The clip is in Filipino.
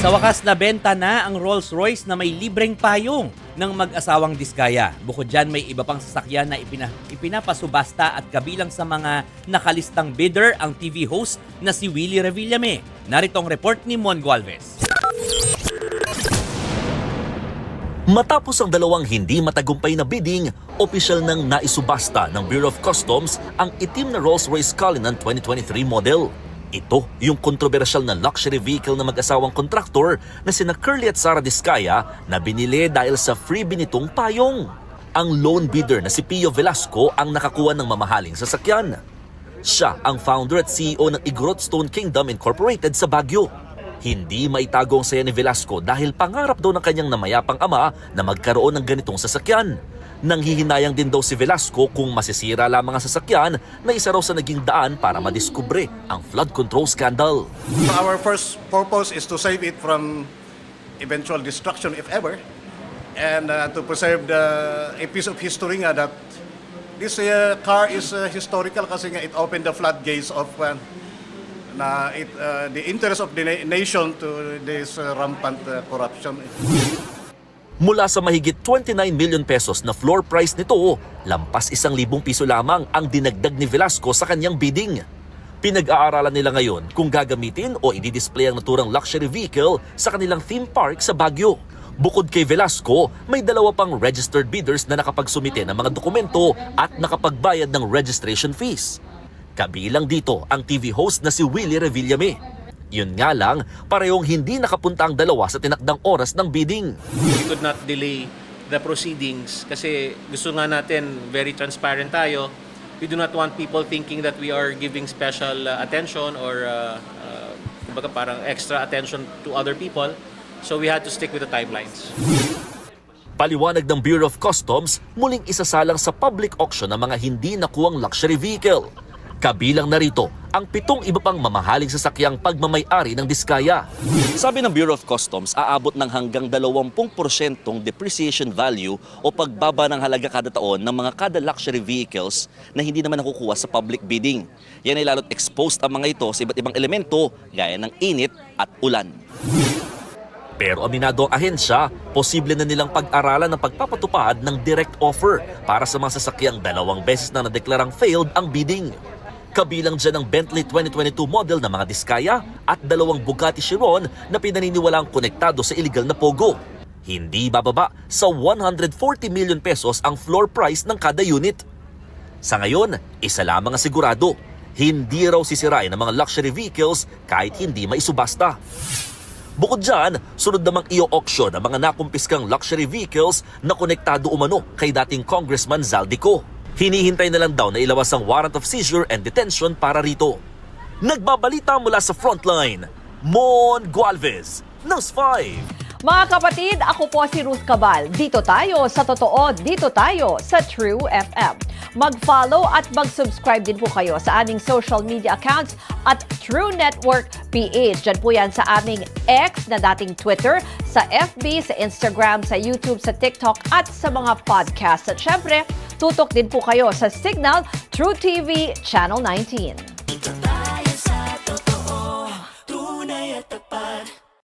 Sa wakas, nabenta na ang Rolls-Royce na may libreng payong ng mag-asawang Diskaya. Bukod dyan, may iba pang sasakyan na ipinapasubasta at kabilang sa mga nakalistang bidder ang TV host na si Willie Revillame. Narito ang report ni Mon Gualvez. Matapos ang dalawang hindi matagumpay na bidding, opisyal nang naisubasta ng Bureau of Customs ang itim na Rolls-Royce Cullinan 2023 model. Ito yung kontrobersyal na luxury vehicle na mag-asawang kontraktor na sina Curly at Sara Diskaya na binili dahil sa freebie nitong payong. Ang lone bidder na si Pio Velasco ang nakakuha ng mamahaling sasakyan. Siya ang founder at CEO ng Igorot Stone Kingdom Incorporated sa Baguio. Hindi maitago ang saya ni Velasco dahil pangarap daw ng kanyang namayapang ama na magkaroon ng ganitong sasakyan. Nanghihinayang din daw si Velasco kung masisira lamang ang sasakyan na isa raw sa naging daan para madiskubre ang flood control scandal. Our first purpose is to save it from eventual destruction if ever, and to preserve a piece of history nga that this car is historical kasi nga it opened the floodgates of the interest of the nation to this rampant corruption. Mula sa mahigit 29 million pesos na floor price nito, lampas 1,000 piso lamang ang dinagdag ni Velasco sa kanyang bidding. Pinag-aaralan nila ngayon kung gagamitin o i-display ang naturang luxury vehicle sa kanilang theme park sa Baguio. Bukod kay Velasco, may dalawa pang registered bidders na nakapagsumite ng mga dokumento at nakapagbayad ng registration fees. Kabilang dito ang TV host na si Willie Revillame. Yun nga lang, parehong hindi nakapunta ang dalawa sa tinakdang oras ng bidding. We could not delay the proceedings kasi gusto nga natin very transparent tayo. We do not want people thinking that we are giving special attention or kumbaga parang extra attention to other people. So we had to stick with the timelines. Paliwanag ng Bureau of Customs, muling isasalang sa public auction ang mga hindi nakuwang luxury vehicle. Kabilang narito ang 7 iba pang mamahaling sasakyang pagmamay-ari ng Diskaya. Sabi ng Bureau of Customs, aabot ng hanggang 20% depreciation value o pagbaba ng halaga kada taon ng mga kada luxury vehicles na hindi naman nakukuha sa public bidding. Yan ay lalo't exposed ang mga ito sa iba't ibang elemento gaya ng init at ulan. Pero aminado ang ahensya, posible na nilang pag-aralan ng pagpapatupad ng direct offer para sa mga sasakyang 2 beses na nadeklarang failed ang bidding. Kabilang dyan ang Bentley 2022 model na mga Diskaya at 2 Bugatti Chiron na pinaniniwalaang konektado sa illegal na pogo. Hindi bababa sa 140 million pesos ang floor price ng kada unit. Sa ngayon, isa lamang ang sigurado, hindi raw sisirain ang mga luxury vehicles kahit hindi maisubasta. Bukod dyan, sunod namang i-auction ang mga nakumpiskang luxury vehicles na konektado umano kay dating Congressman Zaldico. Hinihintay na lang daw na ilawas ang warrant of seizure and detention para rito. Nagbabalita mula sa Frontline, Mon Gualvez, News 5. Mga kapatid, ako po si Ruth Cabal. Dito tayo sa totoo, dito tayo sa True FM. Mag-follow at mag-subscribe din po kayo sa aming social media accounts at True Network PH. Diyan po yan sa aming X na dating Twitter, sa FB, sa Instagram, sa YouTube, sa TikTok at sa mga podcast. At syempre, tutok din po kayo sa Signal True TV Channel 19.